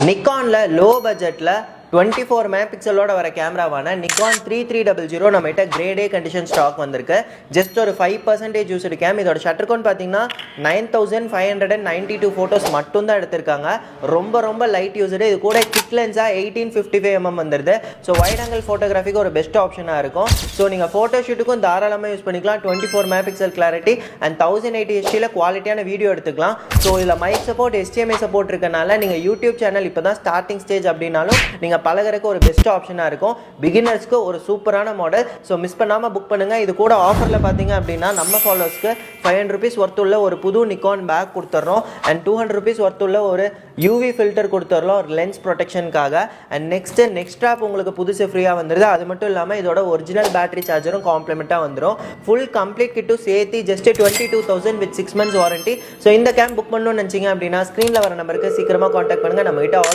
நிக்கான்ல low பட்ஜெட்ல 24 மெகாபிக்சலோட வர கேமராவான Nikon 3300 நம்மகிட்ட கிரேட் ஏ கண்டிஷன் ஸ்டாக் வந்திருக்கு. ஜஸ்ட் ஒரு 5% யூஸ்டு கேம். இதோட ஷட்டர் கவுண்ட் பார்த்தீங்கன்னா 9592 ஃபோட்டோஸ் மட்டும் தான் எடுத்திருக்காங்க. ரொம்ப லைட் யூஸ்டு. இது கூட கிட் லென்ஸா 1855mm வந்துருது. ஸோ வைட் ஆங்கிள் ஃபோட்டோகிராஃபிக்கு ஒரு பெஸ்ட் ஆப்ஷனாக இருக்கும். ஸோ நீங்கள் ஃபோட்டோ ஷூட்டுக்கும் தாராளமாக யூஸ் பண்ணிக்கலாம். 24 மெகாபிக்சல் கிளாரிட்டி அண்ட் 1080 ஹெச்டியில் குவாலிட்டியான வீடியோ எடுத்துக்கலாம். ஸோ இதில் மைக் சப்போர்ட், HDMI சப்போர்ட் இருக்கனால நீங்கள் யூடியூப் சேனல் இப்போ தான் ஸ்டார்டிங் ஸ்டேஜ் அப்படின்னாலும் நீங்கள் பழகிறதுக்கு ஒரு பெஸ்ட் ஆப்ஷனாக இருக்கும். பிகினர்ஸ்க்கு ஒரு சூப்பரான மாடல். ஸோ மிஸ் பண்ணாமல் புக் பண்ணுங்கள். இது கூட ஆஃபரில் பார்த்தீங்க அப்படின்னா நம்ம ஃபாலோவர்ஸ்க்கு 500 rupees ஒர்த்துள்ள ஒரு புது நிக்கான் பேக் கொடுத்துட்றோம். அண்ட் 200 rupees ஒர்த்துள்ள ஒரு UV ஃபில்டர் கொடுத்துட்றோம் ஒரு லென்ஸ் ப்ரொடெக்ஷனுக்காக. அண்ட் நெக்ஸ்ட் ஆப் உங்களுக்கு புதுசு ஃப்ரீயாக வந்துடுது. அது மட்டும் இல்லாமல் இதோட ஒரிஜினல் பேட்டரி சார்ஜரும் காம்ப்ளிமெண்ட்டாக வந்துடும். ஃபுல் கம்ப்ளீட் கிட்டும் சேர்த்து just 22,000 with 6 months warranty. So இந்த கேம் புக் பண்ணணும்னு நினச்சிங்க அப்படின்னா ஸ்க்ரீனில் வர நம்பருக்கு சீக்கிரமாக காண்டாக்ட் பண்ணுங்கள். நம்மகிட்ட